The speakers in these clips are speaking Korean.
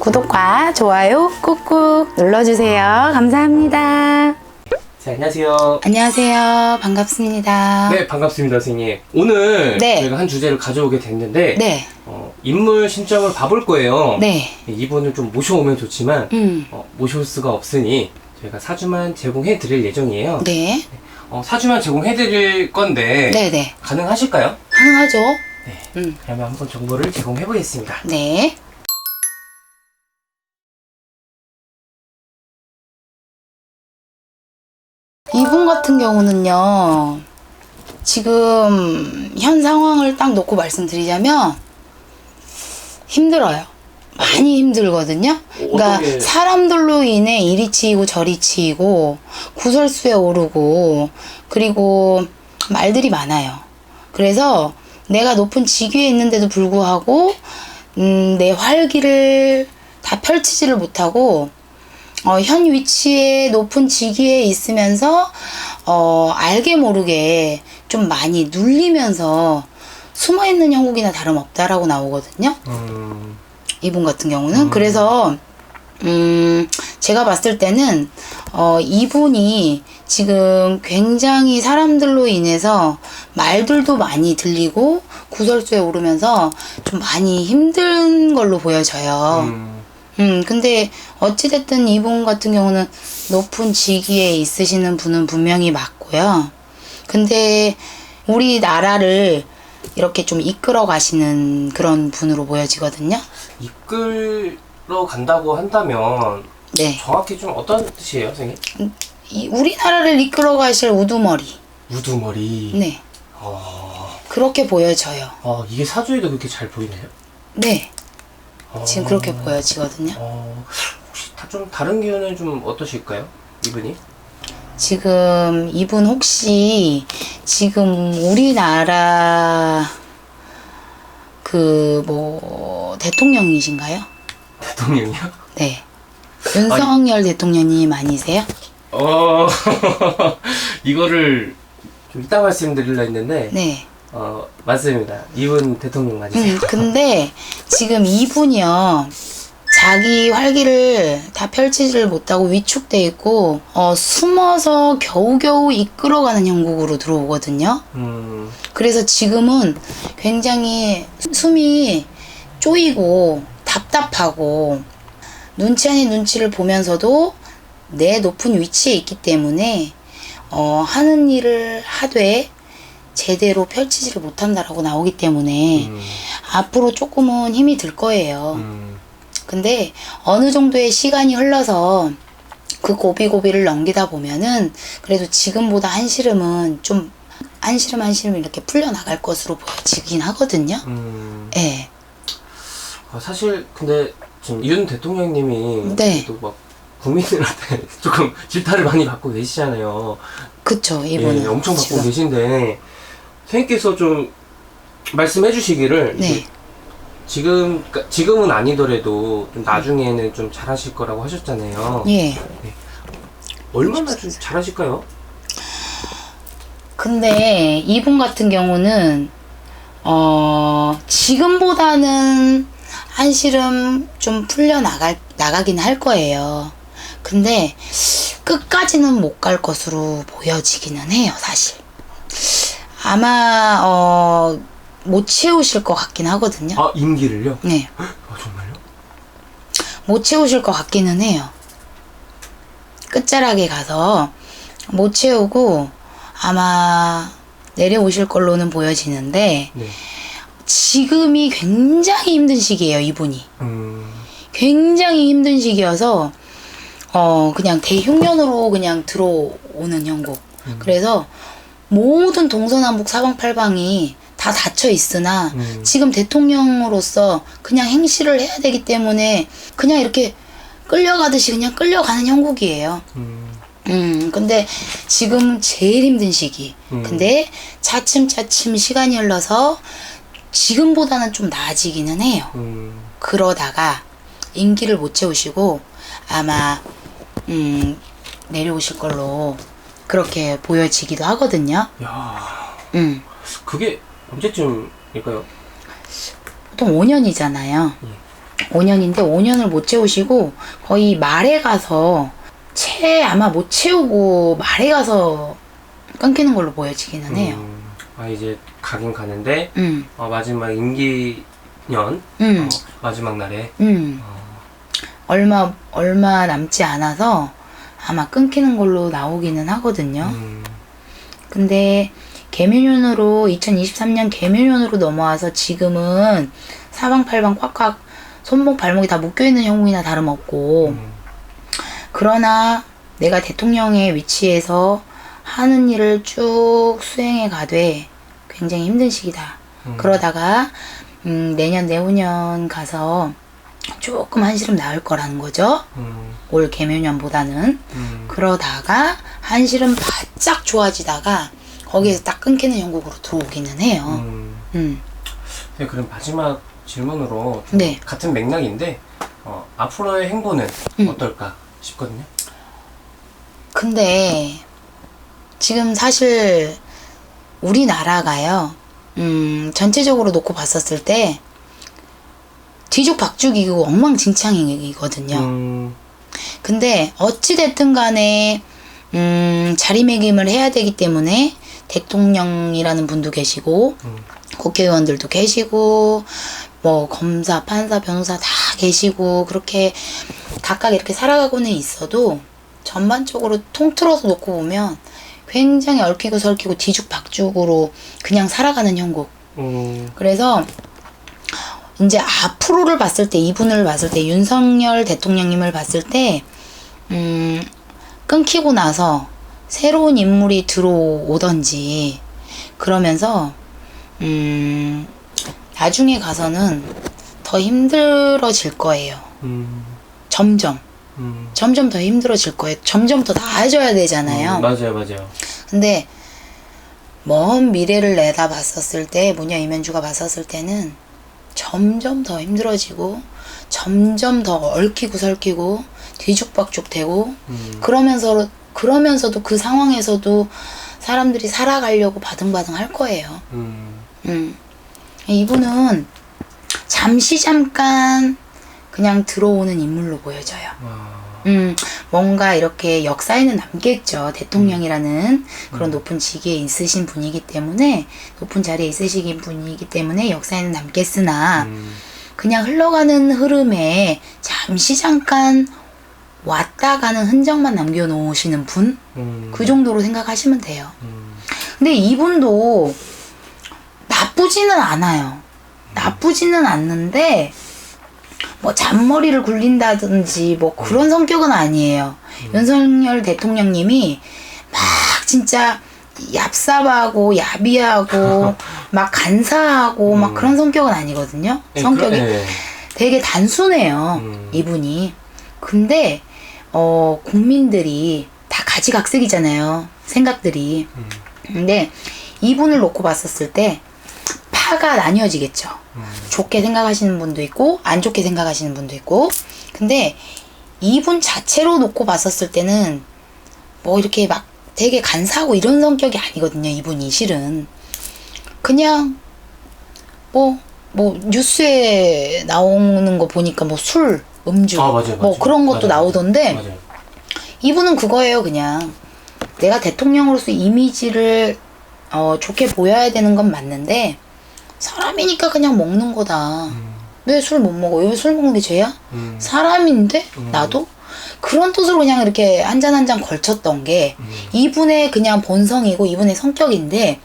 구독과 좋아요 꾹꾹 눌러주세요. 감사합니다. 네, 안녕하세요. 안녕하세요. 반갑습니다. 네, 반갑습니다, 선생님. 오늘 네. 저희가 한 주제를 가져오게 됐는데, 네. 인물 신청을 봐볼 거예요. 네. 이분을 좀 모셔오면 좋지만, 모셔올 수가 없으니 저희가 사주만 제공해 드릴 예정이에요. 네. 사주만 제공해 드릴 건데, 네네. 가능하실까요? 가능하죠. 네. 그러면 한번 정보를 제공해 보겠습니다. 네. 이분 같은 경우는요, 지금 현 상황을 딱 놓고 말씀드리자면 힘들어요. 많이 힘들거든요. 그러니까 어떻게... 사람들로 인해 이리 치이고 저리 치이고 구설수에 오르고 그리고 말들이 많아요. 그래서 내가 높은 직위에 있는데도 불구하고 내 활기를 다 펼치지를 못하고 현 위치에 높은 직위에 있으면서 알게 모르게 좀 많이 눌리면서 숨어있는 형국이나 다름없다라고 나오거든요. 이분 같은 경우는. 그래서 제가 봤을 때는 이분이 지금 굉장히 사람들로 인해서 말들도 많이 들리고 구설수에 오르면서 좀 많이 힘든 걸로 보여져요. 근데 어찌됐든 이분 같은 경우는 높은 직위에 있으시는 분은 분명히 맞고요. 근데 우리나라를 이렇게 좀 이끌어 가시는 그런 분으로 보여지거든요. 이끌어 간다고 한다면, 네. 정확히 좀 어떤 뜻이에요, 선생님? 우리나라를 이끌어 가실 우두머리. 우두머리. 네. 그렇게 보여져요. 이게 사주에도 그렇게 잘 보이나요? 네. 지금 그렇게 보여지거든요. 혹시 좀 다른 기운은 좀 어떠실까요? 이분이? 지금 이분 혹시 지금 우리나라 대통령이신가요? 대통령이요? 네. 윤석열 대통령님 아니세요? 이거를 좀 이따 말씀드리려 했는데, 네. 맞습니다. 이분 대통령 맞으세요? 근데 지금 이분이요, 자기 활기를 다 펼치지를 못하고 위축돼 있고 숨어서 겨우겨우 이끌어가는 형국으로 들어오거든요. 그래서 지금은 굉장히 숨이 쪼이고 답답하고 눈치 아닌 눈치를 보면서도 내 높은 위치에 있기 때문에 하는 일을 하되 제대로 펼치지를 못한다라고 나오기 때문에 앞으로 조금은 힘이 들 거예요. 근데 어느 정도의 시간이 흘러서 그 고비고비를 넘기다 보면은 그래도 지금보다 한시름은 좀 한시름 이렇게 풀려나갈 것으로 보여지긴 하거든요. 네. 사실 근데 지금 윤 대통령님이 네. 또 막 국민들한테 조금 질타를 많이 받고 계시잖아요. 그쵸, 이분은. 예, 엄청 받고 지금. 계신데 선생님께서 좀 말씀해 주시기를 네. 지금은 아니더라도 좀 나중에는 좀 잘하실 거라고 하셨잖아요. 예. 네. 얼마나 좀 잘하실까요? 근데 이분 같은 경우는 지금보다는 한시름 좀 나가긴 할 거예요. 근데 끝까지는 못 갈 것으로 보여지기는 해요, 사실. 아마 못 채우실 것 같긴 하거든요. 임기를요? 네. 정말요? 못 채우실 것 같기는 해요. 끝자락에 가서 못 채우고 아마 내려오실 걸로는 보여지는데, 네. 지금이 굉장히 힘든 시기예요, 이분이. 굉장히 힘든 시기여서 그냥 대흉년으로 그냥 들어오는 형국. 그래서 모든 동서남북 사방팔방이 다 닫혀 있으나 지금 대통령으로서 그냥 행시를 해야 되기 때문에 그냥 이렇게 끌려가듯이 그냥 끌려가는 형국이에요. 근데 지금 제일 힘든 시기. 근데 차츰차츰 시간이 흘러서 지금보다는 좀 나아지기는 해요. 그러다가 임기를 못 채우시고 아마 내려오실 걸로 그렇게 보여지기도 하거든요. 야, 음. 그게 언제쯤일까요? 보통 5년이잖아요. 5년인데 5년을 못 채우시고 거의 말에 가서 아마 못 채우고 말에 가서 끊기는 걸로 보여지기는 해요. 이제 가긴 가는데 음. 마지막 임기년 마지막 날에 얼마 남지 않아서 아마 끊기는 걸로 나오기는 하거든요. 근데 개묘년으로 2023년 개묘년으로 넘어와서 지금은 사방팔방 꽉꽉 손목 발목이 다 묶여있는 형국이나 다름없고 그러나 내가 대통령의 위치에서 하는 일을 쭉 수행해 가되 굉장히 힘든 시기다. 그러다가 내년 내후년 가서 조금 한시름 나을 거라는 거죠. 올 개묘년보다는. 그러다가 한시름 바짝 좋아지다가 거기에서 딱 끊기는 형국으로 들어오기는 해요. 네, 그럼 마지막 질문으로 네. 같은 맥락인데 앞으로의 행보는 어떨까 싶거든요. 근데 지금 사실 우리나라가요. 전체적으로 놓고 봤었을 때 뒤죽박죽이고 엉망진창이거든요. 근데 어찌됐든 간에 자리매김을 해야 되기 때문에 대통령이라는 분도 계시고 국회의원들도 계시고 뭐 검사, 판사, 변호사 다 계시고 그렇게 각각 이렇게 살아가고는 있어도 전반적으로 통틀어서 놓고 보면 굉장히 얽히고 설키고 뒤죽박죽으로 그냥 살아가는 형국. 그래서 이제 앞으로를 봤을 때 이분을 봤을 때 윤석열 대통령님을 봤을 때 끊기고 나서 새로운 인물이 들어오던지 그러면서 나중에 가서는 더 힘들어질 거예요. 점점 더 힘들어질 거예요. 점점 더 나아져야 되잖아요. 맞아요. 근데 먼 미래를 내다봤었을 때 문여 이면주가 봤었을 때는 점점 더 힘들어지고 점점 더 얽히고 설키고 뒤죽박죽 되고 그러면서도 그 상황에서도 사람들이 살아가려고 바등바등 할 거예요. 이분은 잠깐 그냥 들어오는 인물로 보여져요. 뭔가 이렇게 역사에는 남겠죠. 대통령이라는 그런 높은 직위에 있으신 분이기 때문에 높은 자리에 있으신 분이기 때문에 역사에는 남겠으나 그냥 흘러가는 흐름에 잠깐 왔다 가는 흔적만 남겨놓으시는 분? 그 정도로 생각하시면 돼요. 근데 이분도 나쁘지는 않아요. 나쁘지는 않는데 뭐 잔머리를 굴린다든지 뭐 그런 성격은 아니에요. 윤석열 대통령님이 막 진짜 얍삽하고 야비하고 막 간사하고 막 그런 성격은 아니거든요. 성격이 되게 단순해요. 이분이. 근데 국민들이 다 가지각색이잖아요. 생각들이. 근데 이분을 놓고 봤었을 때 파가 나뉘어지겠죠. 좋게 생각하시는 분도 있고 안 좋게 생각하시는 분도 있고. 근데 이분 자체로 놓고 봤었을 때는 뭐 이렇게 막 되게 간사하고 이런 성격이 아니거든요. 이분이 실은 그냥 뭐 뉴스에 나오는 거 보니까 뭐 술, 음주 뭐 그런 것도 나오던데 맞아요. 이분은 그거예요. 그냥 내가 대통령으로서 이미지를 좋게 보여야 되는 건 맞는데 사람이니까 그냥 먹는 거다. 왜 술 못 먹어? 왜 술 먹는 게 죄야? 사람인데? 나도? 그런 뜻으로 그냥 이렇게 한 잔 한 잔 걸쳤던 게 이분의 그냥 본성이고 이분의 성격인데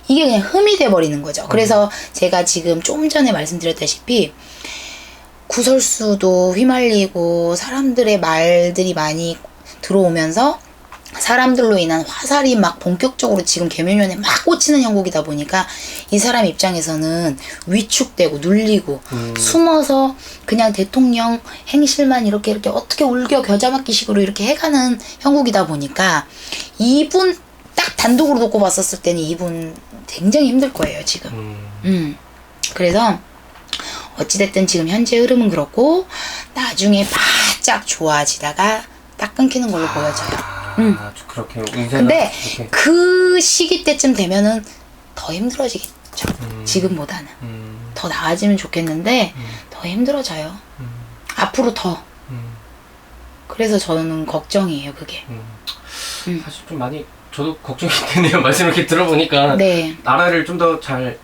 이게 그냥 흠이 돼버리는 거죠. 그래서 제가 지금 좀 전에 말씀드렸다시피 구설수도 휘말리고 사람들의 말들이 많이 들어오면서 사람들로 인한 화살이 막 본격적으로 지금 개묘년에 막 꽂히는 형국이다 보니까 이 사람 입장에서는 위축되고 눌리고 숨어서 그냥 대통령 행실만 이렇게 어떻게 울겨 겨자 먹기식으로 이렇게 해가는 형국이다 보니까 이분 딱 단독으로 놓고 봤었을 때는 이분 굉장히 힘들 거예요 지금. 그래서 어찌됐든 지금 현재 흐름은 그렇고 나중에 바짝 좋아지다가 딱 끊기는 걸로 보여져요. 그렇게 근데 그 시기 때쯤 되면은 더 힘들어지겠죠. 지금보다는 더 나아지면 좋겠는데 더 더 힘들어져요. 음, 앞으로 더. 음, 그래서 저는 걱정이에요, 그게. 사실 좀 많이 저도 걱정이 되네요. 말씀 이렇게 들어보니까 네. 나라를 좀 더 잘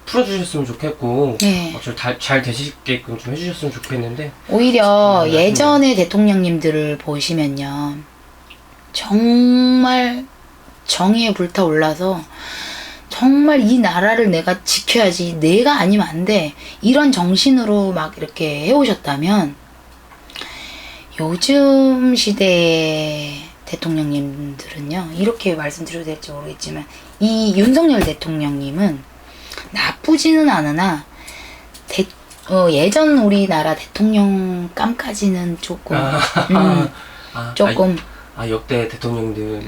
풀어주셨으면 좋겠고 네. 잘 되시게끔 좀 해주셨으면 좋겠는데 오히려 네, 예전의 대통령님들을 보시면요. 정말 정의에 불타올라서 정말 이 나라를 내가 지켜야지, 내가 아니면 안 돼, 이런 정신으로 막 이렇게 해오셨다면 요즘 시대의 대통령님들은요, 이렇게 말씀드려도 될지 모르겠지만 이 윤석열 대통령님은 나쁘지는 않으나 예전 우리나라 대통령감까지는 조금 조금 역대 대통령들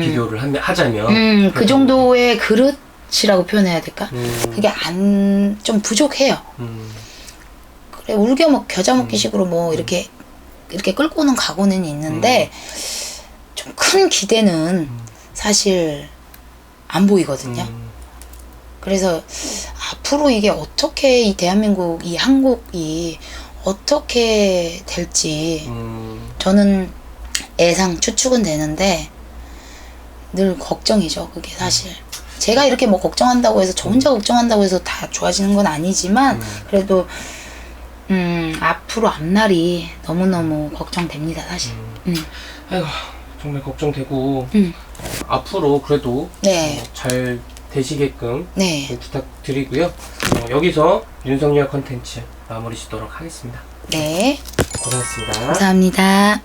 비교를 하자면 그 정도의 그릇이라고 표현해야 될까? 그게 좀 부족해요. 그래, 울겨 겨자 먹기 식으로 뭐 이렇게 끌고는 가고는 있는데 좀 큰 기대는 사실 안 보이거든요. 그래서 앞으로 이게 어떻게 이 대한민국, 이 한국이 어떻게 될지 저는 추측은 되는데 늘 걱정이죠, 그게 사실. 제가 이렇게 뭐 걱정한다고 해서, 저 혼자 걱정한다고 해서 다 좋아지는 건 아니지만 그래도 앞으로 앞날이 너무너무 걱정됩니다, 사실. 아이고, 정말 걱정되고 앞으로 그래도 네. 잘 되시게끔 네. 부탁드리고요. 여기서 윤석열 컨텐츠 마무리 짓도록 하겠습니다. 네. 고생하셨습니다. 감사합니다.